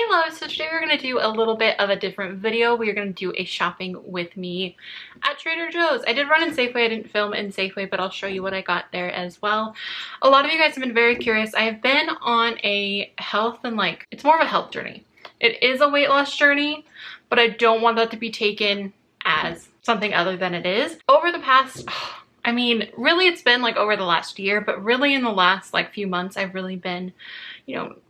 Hey loves, so today we're going to do a little bit of a different video. We are going to do a shopping with me at Trader Joe's. I did run in Safeway. I didn't film in Safeway, but I'll show you what I got there as well. A lot of you guys have been very curious. I have been on a health and it's more of a health journey. It is a weight loss journey, but I don't want that to be taken as something other than it is. Over the past, I mean, really it's been over the last year, but really in the last few months, I've really been,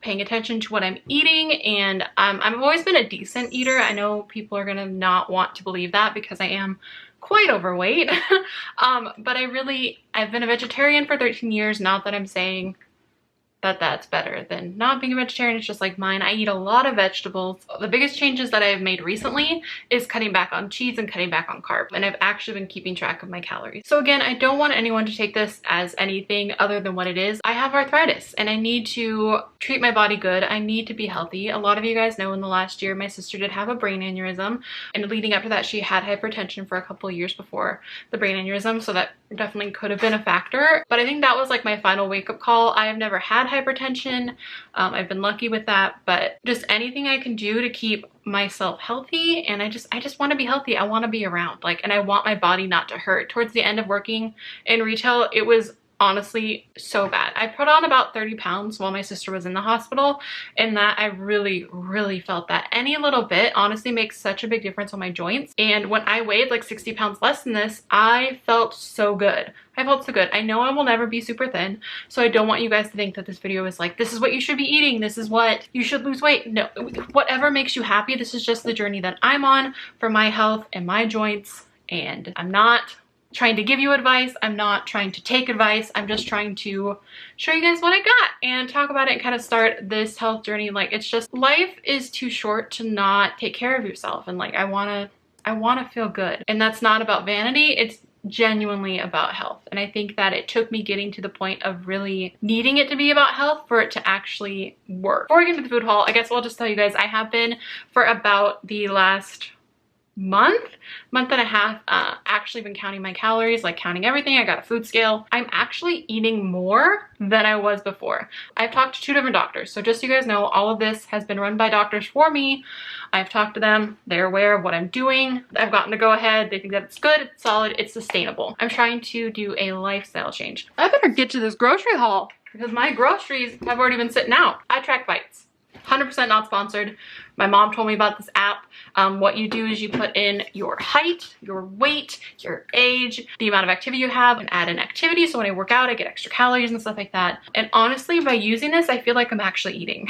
paying attention to what I'm eating, and I've always been a decent eater. I know people are gonna not want to believe that because I am quite overweight, but I've been a vegetarian for 13 years. Not that I'm saying that that's better than not being a vegetarian. It's just like mine. I eat a lot of vegetables. The biggest changes that I've made recently is cutting back on cheese and cutting back on carbs. And I've actually been keeping track of my calories. So again, I don't want anyone to take this as anything other than what it is. I have arthritis and I need to treat my body good. I need to be healthy. A lot of you guys know in the last year, my sister did have a brain aneurysm. And leading up to that, she had hypertension for a couple of years before the brain aneurysm. So that definitely could have been a factor. But I think that was my final wake-up call. I have never had hypertension. I've been lucky with that, but just anything I can do to keep myself healthy. And I just want to be healthy. I want to be around, and I want my body not to hurt. Towards the end of working in retail, it was honestly so bad. I put on about 30 pounds while my sister was in the hospital, and that I really felt that. Any little bit honestly makes such a big difference on my joints. And when I weighed 60 pounds less than this, I felt so good. I felt so good. I know I will never be super thin, so I don't want you guys to think that this video is this is what you should be eating, this is what you should lose weight. No, whatever makes you happy. This is just the journey that I'm on for my health and my joints, and I'm not trying to give you advice. I'm not trying to take advice. I'm just trying to show you guys what I got and talk about it and kind of start this health journey. It's just, life is too short to not take care of yourself. And I want to feel good. And that's not about vanity. It's genuinely about health. And I think that it took me getting to the point of really needing it to be about health for it to actually work. Before we get into the food haul, I guess I'll just tell you guys, I have been for about the last month and a half, actually been counting my calories, counting everything. I got a food scale. I'm actually eating more than I was before. I've talked to 2 different doctors. So just so you guys know, all of this has been run by doctors for me. I've talked to them. They're aware of what I'm doing. I've gotten to go ahead. They think that it's good, it's solid, it's sustainable. I'm trying to do a lifestyle change. I better get to this grocery haul because my groceries have already been sitting out. I track bites. 100% not sponsored. My mom told me about this app. What you do is you put in your height, your weight, your age, the amount of activity you have, and add an activity. So when I work out, I get extra calories and stuff like that. And honestly, by using this, I feel like I'm actually eating.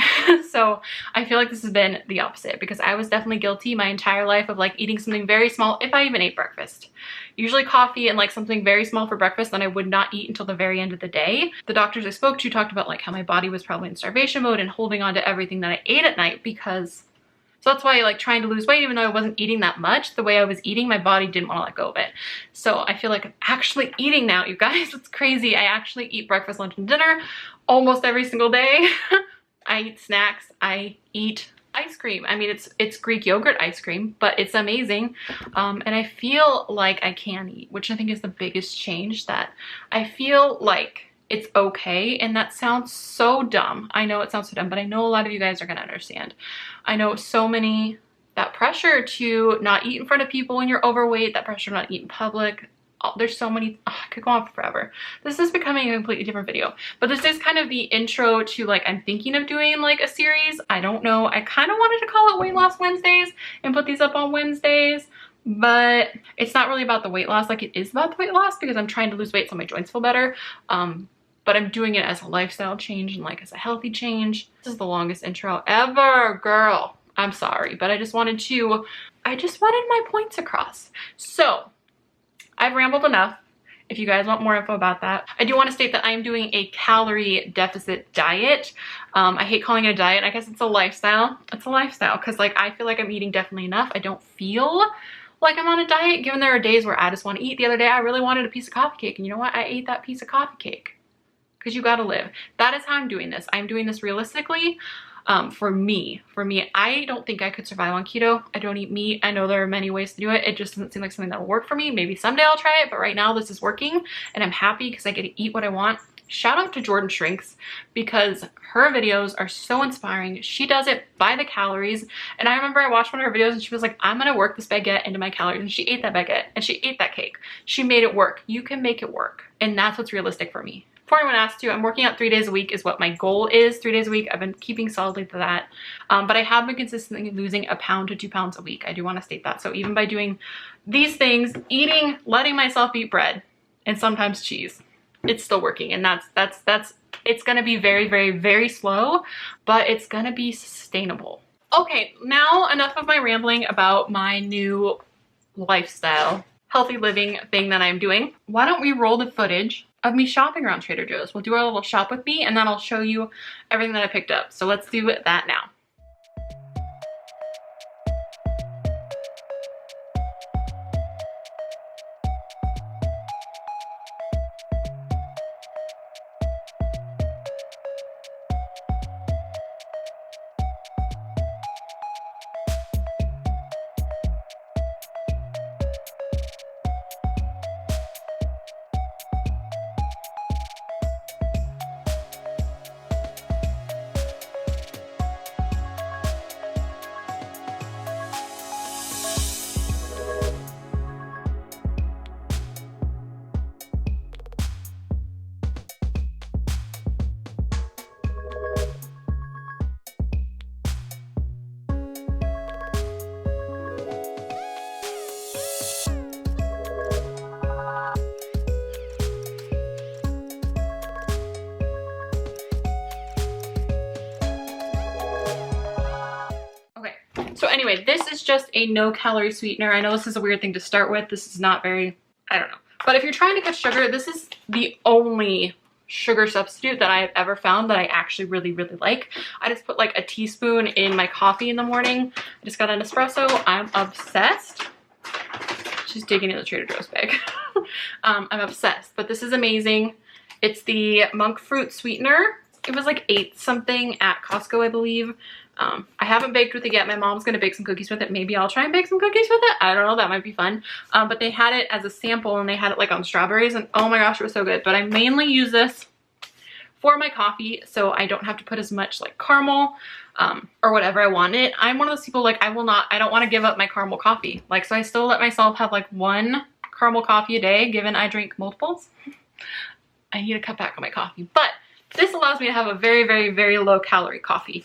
So I feel like this has been the opposite, because I was definitely guilty my entire life of eating something very small, if I even ate breakfast. Usually coffee and something very small for breakfast, then I would not eat until the very end of the day. The doctors I spoke to talked about how my body was probably in starvation mode and holding on to everything that I ate at night, because so that's why trying to lose weight, even though I wasn't eating that much, the way I was eating, my body didn't want to let go of it. So I feel like I'm actually eating now, you guys. It's crazy. I actually eat breakfast, lunch, and dinner almost every single day. I eat snacks. I eat ice cream. I mean, it's Greek yogurt ice cream, but it's amazing. And I feel like I can eat, which I think is the biggest change, that I feel like it's okay. And that sounds so dumb. I know it sounds so dumb, but I know a lot of you guys are gonna understand. I know so many, that pressure to not eat in front of people when you're overweight, that pressure to not eat in public. Oh, there's so many, I could go on forever. This is becoming a completely different video, but this is kind of the intro to I'm thinking of doing a series. I don't know. I kind of wanted to call it Weight Loss Wednesdays and put these up on Wednesdays, but it's not really about the weight loss like it is about the weight loss, because I'm trying to lose weight so my joints feel better. But I'm doing it as a lifestyle change and as a healthy change. This is the longest intro ever, girl. I'm sorry, but I just wanted my points across. So I've rambled enough. If you guys want more info about that, I do want to state that I am doing a calorie deficit diet. I hate calling it a diet. I guess it's a lifestyle. It's a lifestyle because I feel like I'm eating definitely enough. I don't feel like I'm on a diet, given there are days where I just want to eat. The other day, I really wanted a piece of coffee cake, and you know what? I ate that piece of coffee cake. Because you gotta live. That is how I'm doing this. I'm doing this realistically. For me, I don't think I could survive on keto. I don't eat meat. I know there are many ways to do it. It just doesn't seem like something that'll work for me. Maybe someday I'll try it, but right now this is working, and I'm happy because I get to eat what I want shout out to Jordan Shrinks because her videos are so inspiring. She does it by the calories. And I remember I watched one of her videos and she was like, I'm gonna work this baguette into my calories. And she ate that baguette and she ate that cake. She made it work. You can make it work. And that's what's realistic for me. Before anyone asks you, I'm working out 3 days a week is what my goal is. 3 days a week. I've been keeping solidly to that. But I have been consistently losing 1 pound to 2 pounds a week. I do want to state that. So even by doing these things, eating, letting myself eat bread and sometimes cheese, it's still working. And it's going to be very, very, very slow, but it's going to be sustainable. Okay, now enough of my rambling about my new lifestyle, healthy living thing that I'm doing. Why don't we roll the footage of me shopping around Trader Joe's? We'll do our little shop with me and then I'll show you everything that I picked up. So let's do that now. So anyway, this is just a no calorie sweetener. I know this is a weird thing to start with. This is not very, I don't know. But if you're trying to cut sugar, this is the only sugar substitute that I have ever found that I actually really, really like. I just put like a teaspoon in my coffee in the morning. I just got an espresso. I'm obsessed. She's digging in the Trader Joe's bag. I'm obsessed, but this is amazing. It's the monk fruit sweetener. It was like 8 something at Costco, I believe. I haven't baked with it yet. My mom's gonna bake some cookies with it. Maybe I'll try and bake some cookies with it. I don't know, that might be fun. But they had it as a sample and they had it like on strawberries and oh my gosh, it was so good. But I mainly use this for my coffee so I don't have to put as much like caramel or whatever I want it. I'm one of those people like I don't want to give up my caramel coffee. Like, so I still let myself have like 1 caramel coffee a day given I drink multiples. I need to cut back on my coffee, but this allows me to have a very, very, very low calorie coffee.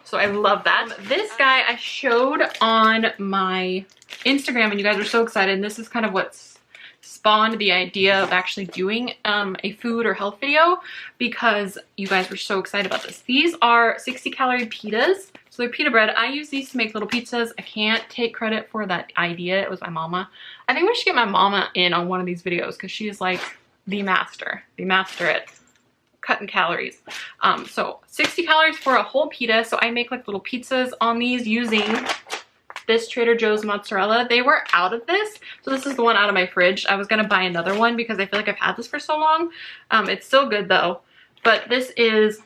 So I love that. This guy I showed on my Instagram and you guys were so excited. And this is kind of what's spawned the idea of actually doing a food or health video because you guys were so excited about this. These are 60 calorie pitas. So they're pita bread. I use these to make little pizzas. I can't take credit for that idea. It was my mama. I think we should get my mama in on one of these videos because she is like the master at cutting calories. So 60 calories for a whole pita. So I make like little pizzas on these using this Trader Joe's mozzarella. They were out of this. So this is the one out of my fridge. I was gonna buy another one because I feel like I've had this for so long. It's still good though. But this is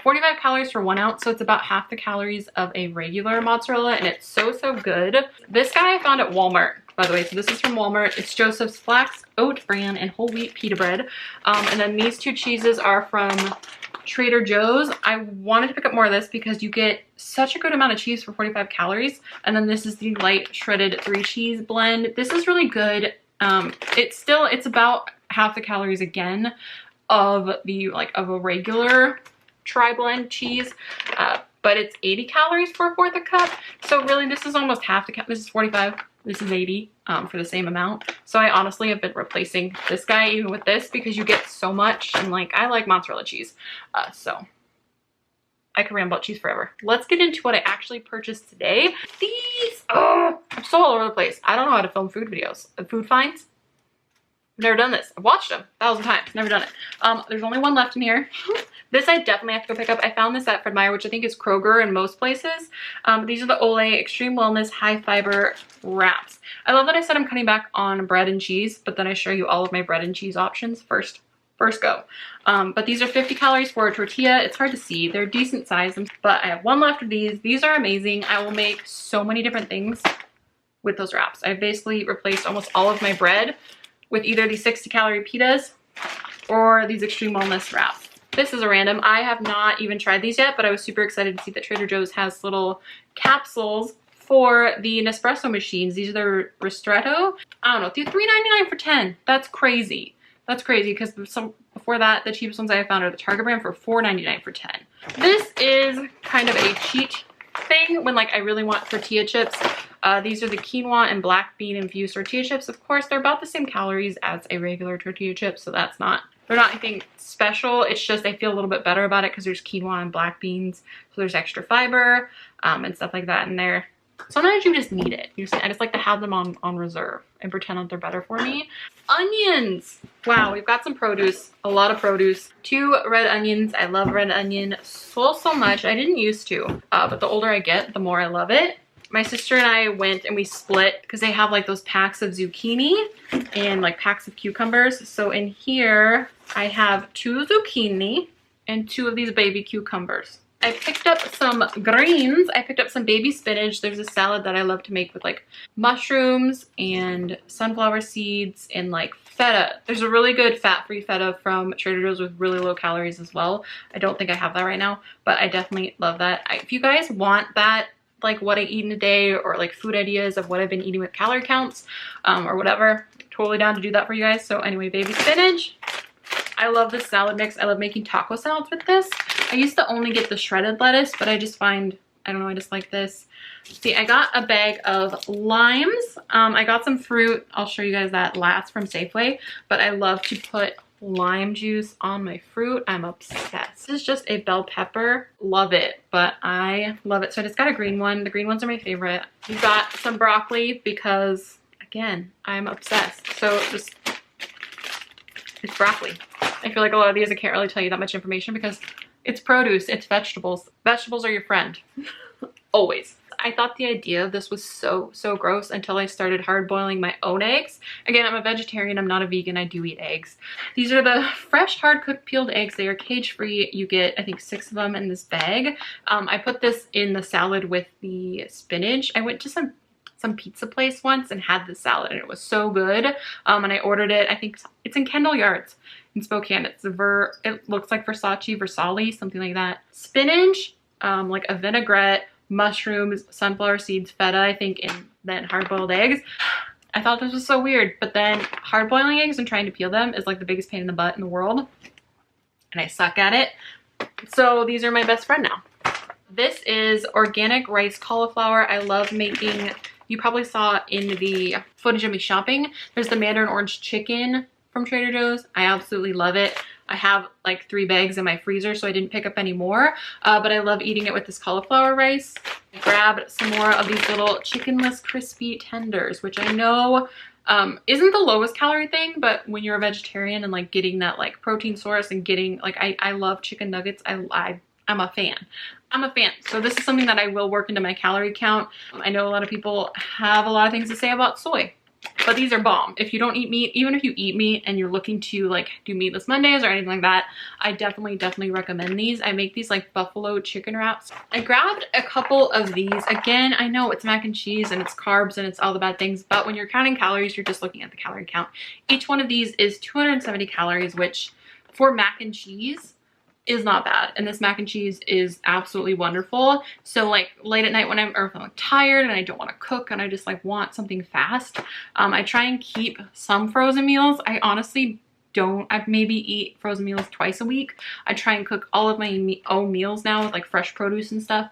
45 calories for 1 ounce. So it's about half the calories of a regular mozzarella and it's so, so good. This guy I found at Walmart, by the way. So this is from Walmart. It's Joseph's Flax Oat Bran and Whole Wheat Pita Bread. And then these 2 cheeses are from Trader Joe's. I wanted to pick up more of this because you get such a good amount of cheese for 45 calories. And then this is the light shredded 3 cheese blend. This is really good. It's about half the calories again of the of a regular tri-blend cheese. But it's 80 calories for a 1/4 cup. So really this is almost half the cup. This is 45. This is 80 for the same amount. So I honestly have been replacing this guy even with this because you get so much. And like, I like mozzarella cheese. So I could ramble about cheese forever. Let's get into what I actually purchased today. These, I'm so all over the place. I don't know how to film food videos. Food finds. Never done this. I've watched them 1,000 times. Never done it. There's only one left in here. This I definitely have to go pick up. I found this at Fred Meyer, which I think is Kroger in most places. These are the Olay Extreme Wellness High Fiber Wraps. I love that I said I'm cutting back on bread and cheese, but then I show you all of my bread and cheese options first go. But these are 50 calories for a tortilla. It's hard to see. They're decent size, but I have 1 left of these. These are amazing. I will make so many different things with those wraps. I've basically replaced almost all of my bread with either these 60 calorie pitas or these extreme wellness wraps. This is a random. I have not even tried these yet, but I was super excited to see that Trader Joe's has little capsules for the Nespresso machines. These are the Ristretto. I don't know, they're $3.99 for 10. That's crazy. That's crazy because before that, the cheapest ones I found are the Target brand for $4.99 for 10. This is kind of a cheat thing when like I really want tortilla chips. These are the quinoa and black bean infused tortilla chips. Of course, they're about the same calories as a regular tortilla chip, so they're not anything special. It's just I feel a little bit better about it because there's quinoa and black beans, so there's extra fiber and stuff like that in there. Sometimes you just need it. I just like to have them on reserve and pretend that they're better for me. Onions. Wow, we've got some produce, a lot of produce. 2 red onions. I love red onion so much. I didn't used to, but the older I get, the more I love it. My sister and I went and we split because they have like those packs of zucchini and like packs of cucumbers. So in here, I have 2 zucchini and 2 of these baby cucumbers. I picked up some greens. I picked up some baby spinach. There's a salad that I love to make with like mushrooms and sunflower seeds and like feta. There's a really good fat-free feta from Trader Joe's with really low calories as well. I don't think I have that right now, but I definitely love that. If you guys want that, like what I eat in a day or like food ideas of what I've been eating with calorie counts or whatever, totally down to do that for you guys. So anyway, baby spinach. I love this salad mix. I love making taco salads with this. I used to only get the shredded lettuce, but I just find, I don't know, I just like this. See, I got a bag of limes. I got some fruit. I'll show you guys that last from Safeway, but I love to put lime juice on my fruit. I'm obsessed. This is just a bell pepper. Love it, but I love it. So I just got a green one. The green ones are my favorite. We got some broccoli because, again, I'm obsessed. So just, it's broccoli. I feel like a lot of these I can't really tell you that much information because it's produce, it's vegetables. Vegetables are your friend, always. I thought the idea of this was so gross until I started hard boiling my own eggs. Again, I'm a vegetarian, I'm not a vegan, I do eat eggs. These are the fresh hard cooked peeled eggs. They are cage free. You get, I think, 6 of them in this bag. I put this in the salad with the spinach. I went to some pizza place once and had this salad and it was so good. And I ordered it, I think it's in Kendall Yards in Spokane. It looks like Versace, something like that. Spinach, like a vinaigrette, mushrooms, sunflower seeds, feta, I think, and then hard-boiled eggs. I thought this was so weird, but then hard-boiling eggs and trying to peel them is like the biggest pain in the butt in the world, and I suck at it. So these are my best friend now. This is organic rice cauliflower. I love making, you probably saw in the footage of me shopping, there's the mandarin orange chicken from Trader Joe's. I absolutely love it. I have like 3 bags in my freezer, so I didn't pick up any more, but I love eating it with this cauliflower rice. I grabbed some more of these little chickenless crispy tenders, which I know isn't the lowest calorie thing, but when you're a vegetarian and like getting that like protein source and getting like, I love chicken nuggets. I'm a fan. I'm a fan. So this is something that I will work into my calorie count. I know a lot of people have a lot of things to say about soy, but these are bomb. If you don't eat meat, even if you eat meat and you're looking to like do meatless Mondays or anything like that, I definitely recommend these. I make these like buffalo chicken wraps. I grabbed a couple of these. Again, I know it's mac and cheese and it's carbs and it's all the bad things, but when you're counting calories, you're just looking at the calorie count. Each one of these is 270 calories, which for mac and cheese is not bad, and this mac and cheese is absolutely wonderful. So like late at night when I'm tired and I don't want to cook and I just like want something fast, I try and keep some frozen meals. I honestly don't. I maybe eat frozen meals twice a week. I try and cook all of my own meals now with like fresh produce and stuff,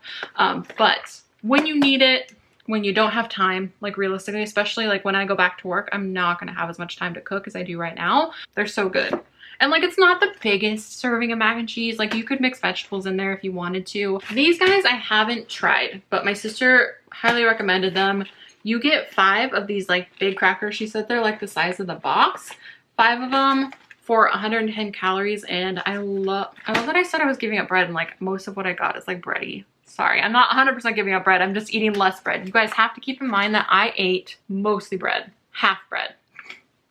but when you need it, when you don't have time, like realistically, especially like when I go back to work, I'm not gonna have as much time to cook as I do right now. They're so good. And like, it's not the biggest serving of mac and cheese. Like you could mix vegetables in there if you wanted to. These guys I haven't tried, but my sister highly recommended them. You get 5 of these like big crackers. She said they're like the size of the box. 5 of them for 110 calories. And I love that I said I was giving up bread, and like most of what I got is like bready. Sorry, I'm not 100% giving up bread. I'm just eating less bread. You guys have to keep in mind that I ate mostly bread, half bread,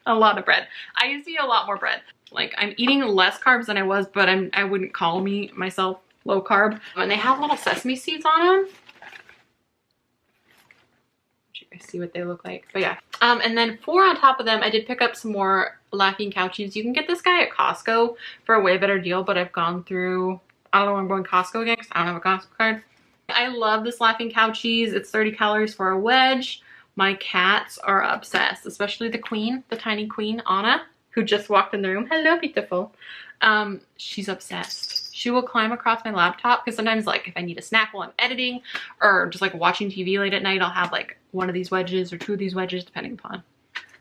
a lot of bread. I used to eat a lot more bread. Like I'm eating less carbs than I was, but I wouldn't call myself low carb. And they have little sesame seeds on them, which you guys see what they look like. But yeah. And then 4 on top of them, I did pick up some more Laughing Cow cheese. You can get this guy at Costco for a way better deal, but I've gone through, I don't know when I'm going Costco again because I don't have a Costco card. I love this Laughing Cow cheese. It's 30 calories for a wedge. My cats are obsessed, especially the queen, the tiny queen, Anna, who just walked in the room. Hello, beautiful. She's obsessed. She will climb across my laptop because sometimes, like, if I need a snack while I'm editing or just like watching TV late at night, I'll have like one of these wedges or 2 of these wedges, depending upon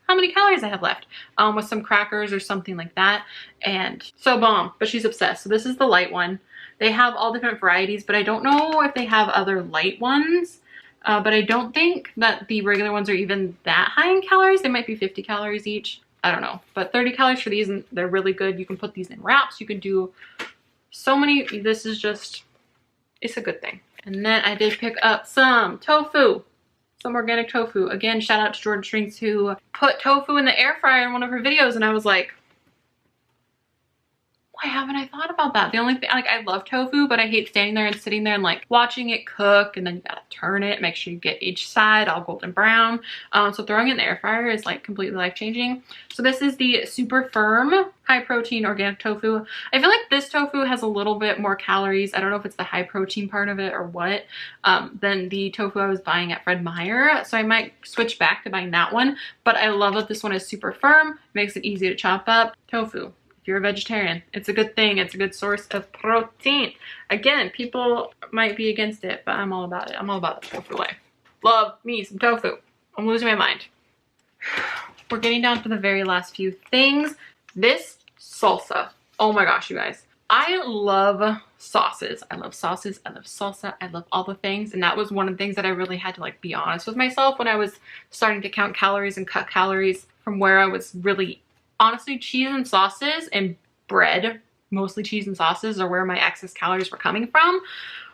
how many calories I have left, with some crackers or something like that. And so bomb, but she's obsessed. So this is the light one. They have all different varieties, but I don't know if they have other light ones. But I don't think that the regular ones are even that high in calories. They might be 50 calories each. I don't know. But 30 calories for these, and they're really good. You can put these in wraps. You can do so many. This is just, it's a good thing. And then I did pick up some tofu. Some organic tofu. Again, shout out to Jordan Strings who put tofu in the air fryer in one of her videos. And I was like, why haven't I thought about that? The only thing, like, I love tofu, but I hate standing there and sitting there and like watching it cook, and then you gotta turn it, make sure you get each side all golden brown. So throwing it in the air fryer is like completely life-changing. So this is the super firm high protein organic tofu. I feel like this tofu has a little bit more calories. I don't know if it's the high protein part of it or what, than the tofu I was buying at Fred Meyer. So I might switch back to buying that one, but I love that this one is super firm, makes it easy to chop up. Tofu. If you're a vegetarian, it's a good thing. It's a good source of protein. Again, people might be against it, but I'm all about it. I'm all about the tofu life. Love me some tofu. I'm losing my mind. We're getting down to the very last few things. This salsa. Oh my gosh, you guys. I love sauces. I love sauces. I love salsa. I love all the things. And that was one of the things that I really had to like be honest with myself when I was starting to count calories and cut calories from where I was really, honestly, cheese and sauces and bread, mostly cheese and sauces, are where my excess calories were coming from.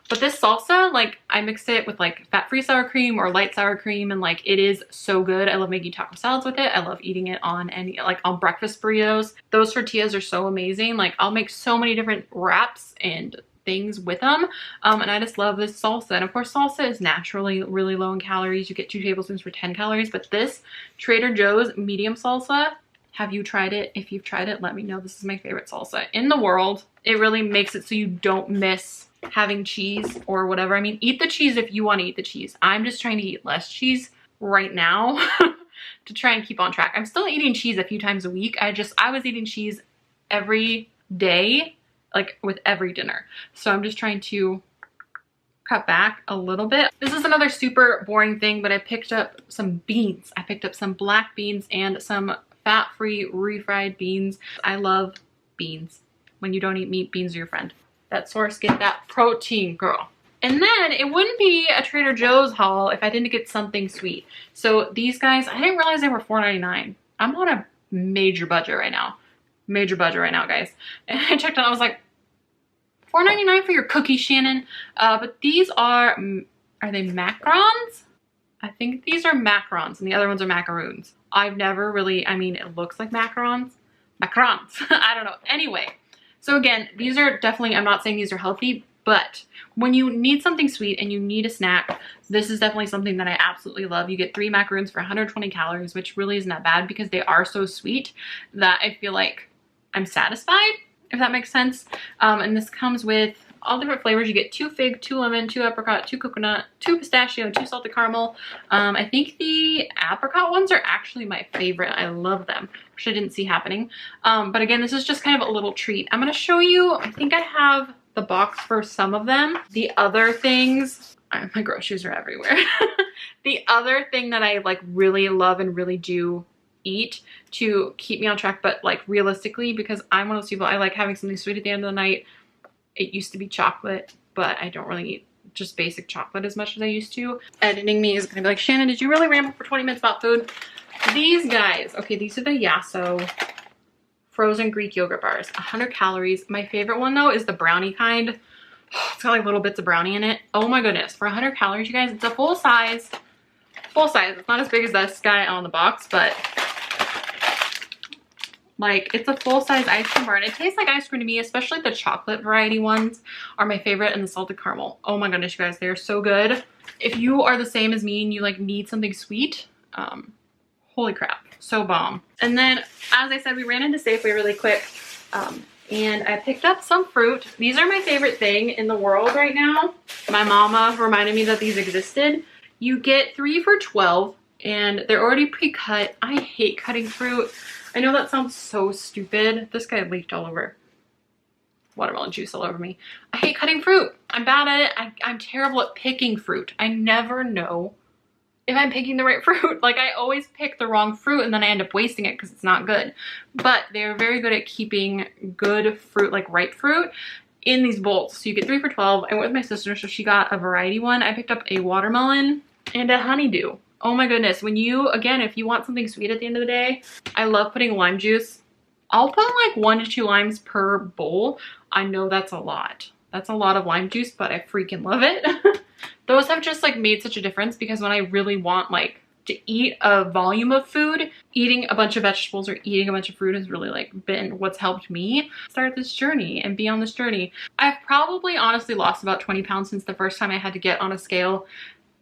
But this salsa, like, I mix it with like fat-free sour cream or light sour cream, and like it is so good. I love making taco salads with it. I love eating it on any, like, on breakfast burritos. Those tortillas are so amazing. Like, I'll make so many different wraps and things with them, and I just love this salsa. And of course, salsa is naturally really low in calories. You get 2 tablespoons for 10 calories, but this Trader Joe's medium salsa, have you tried it? If you've tried it, let me know. This is my favorite salsa in the world. It really makes it so you don't miss having cheese or whatever. I mean, eat the cheese if you want to eat the cheese. I'm just trying to eat less cheese right now to try and keep on track. I'm still eating cheese a few times a week. I was eating cheese every day, like with every dinner. So I'm just trying to cut back a little bit. This is another super boring thing, but I picked up some beans. I picked up some black beans and some fat-free refried beans. I love beans. When you don't eat meat, beans are your friend. That source, get that protein, girl. And then it wouldn't be a Trader Joe's haul if I didn't get something sweet. So these guys, I didn't realize they were $4.99. I'm on a major budget right now. Major budget right now, guys. And I checked out, I was like, $4.99 for your cookies, Shannon? But these are they macarons? I think these are macarons and the other ones are macaroons. I've never really, I mean, it looks like macarons. Macarons. I don't know. Anyway, so again, these are definitely, I'm not saying these are healthy, but when you need something sweet and you need a snack, this is definitely something that I absolutely love. You get 3 macaroons for 120 calories, which really isn't that bad because they are so sweet that I feel like I'm satisfied, if that makes sense. And this comes with all different flavors. You get 2 fig, 2 lemon, 2 apricot, 2 coconut, 2 pistachio, 2 salted caramel. I think the apricot ones are actually my favorite. I love them, which I didn't see happening. But again, this is just kind of a little treat. I'm going to show you, I think I have the box for some of them. The other things, my groceries are everywhere. The other thing that I like really love and really do eat to keep me on track, but like realistically, because I'm one of those people, I like having something sweet at the end of the night. It used to be chocolate, but I don't really eat just basic chocolate as much as I used to. Editing me is gonna be like, Shannon, did you really ramble for 20 minutes about food? These guys, okay, these are the Yasso frozen Greek yogurt bars, 100 calories. My favorite one though is the brownie kind. It's got like little bits of brownie in it. Oh my goodness, for 100 calories, you guys, it's a full size. Full size, it's not as big as this guy on the box, but like, it's a full-size ice cream bar, and it tastes like ice cream to me, especially the chocolate variety ones are my favorite, and the salted caramel. Oh my goodness, you guys, they are so good. if you are the same as me and you like need something sweet, holy crap, so bomb. And then, as I said, we ran into Safeway really quick, and I picked up some fruit. These are my favorite thing in the world right now. My mama reminded me that these existed. You get 3 for $12, and they're already pre-cut. I hate cutting fruit. I know that sounds so stupid. This guy leaked all over. Watermelon juice all over me. I hate cutting fruit. I'm bad at it. I'm terrible at picking fruit. I never know if I'm picking the right fruit. Like, I always pick the wrong fruit and then I end up wasting it because it's not good. But they're very good at keeping good fruit, like ripe fruit, in these bowls. So you get 3 for $12. I went with my sister, so she got a variety one. I picked up a watermelon and a honeydew. Oh my goodness. When you, again, if you want something sweet at the end of the day, I love putting lime juice. I'll put like 1 to 2 limes per bowl. I know that's a lot. That's a lot of lime juice, but I freaking love it. Those have just like made such a difference, because when I really want like to eat a volume of food, eating a bunch of vegetables or eating a bunch of fruit has really like been what's helped me start this journey and be on this journey. I've probably honestly lost about 20 pounds since the first time I had to get on a scale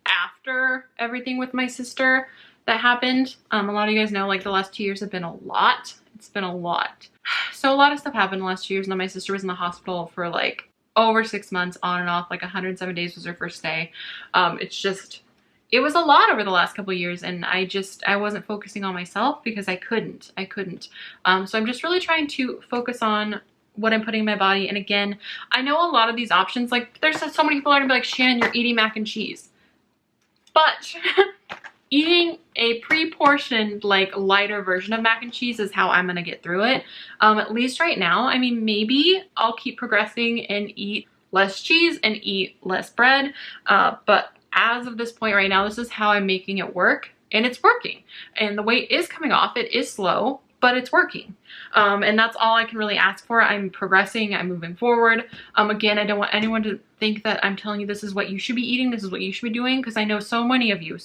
after everything with my sister that happened. A lot of you guys know, like, the last 2 years have been a lot. It's been a lot. So a lot of stuff happened in the last 2 years, and then my sister was in the hospital for like over 6 months on and off. Like 107 days was her first day. It was a lot over the last couple of years, and I wasn't focusing on myself because I couldn't. So I'm just really trying to focus on what I'm putting in my body. And again, I know a lot of these options, like, there's so many people are gonna be like, Shannon, you're eating mac and cheese. But eating a pre-portioned, like, lighter version of mac and cheese is how I'm gonna get through it. At least right now. I mean, maybe I'll keep progressing and eat less cheese and eat less bread. But as of this point right now, this is how I'm making it work, and it's working. And the weight is coming off. It is slow, but it's working. And that's all I can really ask for. I'm progressing, I'm moving forward. Again, I don't want anyone to think that I'm telling you this is what you should be eating, this is what you should be doing, because I know so many of you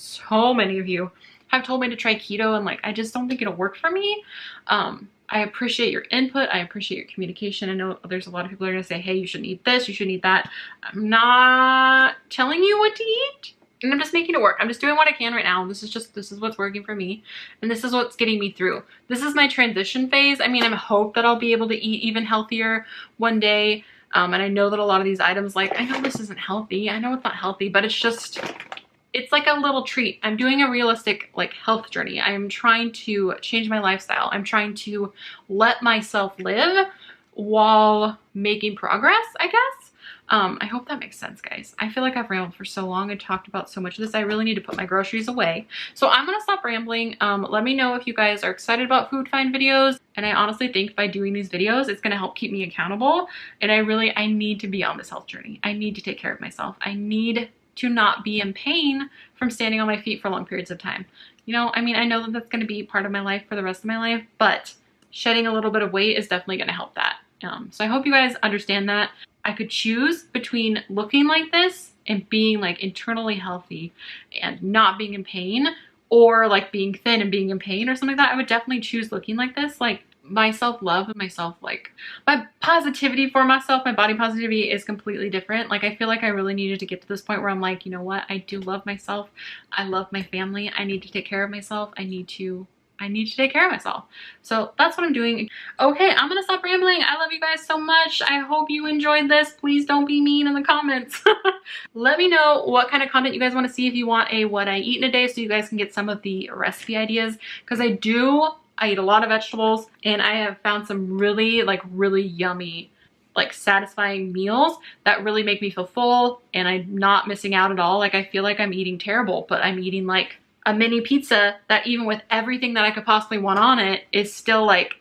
have told me to try keto, and like, I just don't think it'll work for me. I appreciate your input. I appreciate your communication. I know there's a lot of people who are gonna say, hey, you shouldn't eat this, you shouldn't eat that. I'm not telling you what to eat, and I'm just making it work. I'm just doing what I can right now. This is what's working for me, and this is what's getting me through. This is my transition phase. I mean, I hope that I'll be able to eat even healthier one day. And I know that a lot of these items, like, I know this isn't healthy. I know it's not healthy, but it's like a little treat. I'm doing a realistic, like, health journey. I'm trying to change my lifestyle. I'm trying to let myself live while making progress, I guess. I hope that makes sense, guys. I feel like I've rambled for so long and talked about so much of this. I really need to put my groceries away. So I'm gonna stop rambling. Let me know if you guys are excited about food find videos. And I honestly think by doing these videos, it's gonna help keep me accountable. And I need to be on this health journey. I need to take care of myself. I need to not be in pain from standing on my feet for long periods of time. You know, I mean, I know that that's gonna be part of my life for the rest of my life, but shedding a little bit of weight is definitely gonna help that. So I hope you guys understand that. I could choose between looking like this and being like internally healthy and not being in pain, or like being thin and being in pain or something like that. I would definitely choose looking like this. Like, my self-love and my positivity for myself, my body positivity is completely different. Like, I feel like I really needed to get to this point where I'm like, you know what? I do love myself. I love my family. I need to take care of myself. I need to take care of myself. So that's what I'm doing. Okay, I'm gonna stop rambling. I love you guys so much. I hope you enjoyed this. Please don't be mean in the comments. Let me know what kind of content you guys want to see. If you want a what I eat in a day, so you guys can get some of the recipe ideas, because I eat a lot of vegetables, and I have found some really yummy, like, satisfying meals that really make me feel full, and I'm not missing out at all. Like, I feel like I'm eating terrible, but I'm eating like a mini pizza that, even with everything that I could possibly want on it, is still like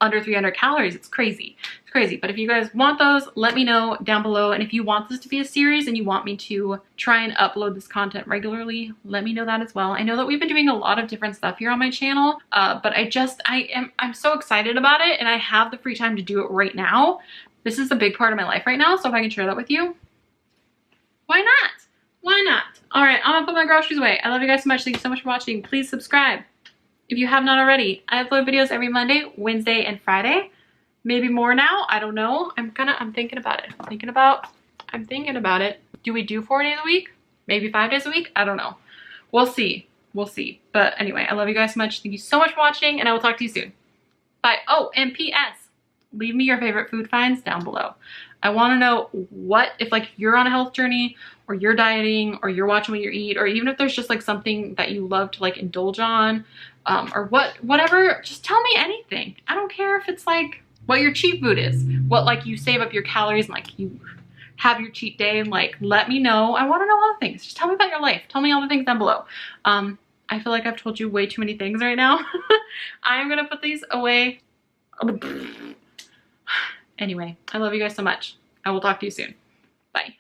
under 300 calories. It's crazy. It's crazy. But if you guys want those, let me know down below. And if you want this to be a series and you want me to try and upload this content regularly, let me know that as well. I know that we've been doing a lot of different stuff here on my channel, but I'm so excited about it, and I have the free time to do it right now. This is a big part of my life right now, so if I can share that with you, why not? Why not? All right, I'm gonna put my groceries away. I love you guys so much. Thank you so much for watching. Please subscribe if you have not already. I upload videos every Monday, Wednesday, and Friday. Maybe more now. I don't know. I'm thinking about it. I'm thinking about it. Do we do 4 days a week? maybe 5 days a week. I don't know. We'll see. We'll see. But anyway, I love you guys so much. Thank you so much for watching, and I will talk to you soon. Bye. Oh, and P.S. leave me your favorite food finds down below. I want to know what, if like you're on a health journey or you're dieting or you're watching what you eat, or even if there's just like something that you love to like indulge on, or whatever, just tell me anything. I don't care if it's like what your cheat food is, what like you save up your calories and like you have your cheat day, and like let me know. I want to know all the things. Just tell me about your life. Tell me all the things down below. I feel like I've told you way too many things right now. I'm gonna put these away. Anyway, I love you guys so much. I will talk to you soon. Bye.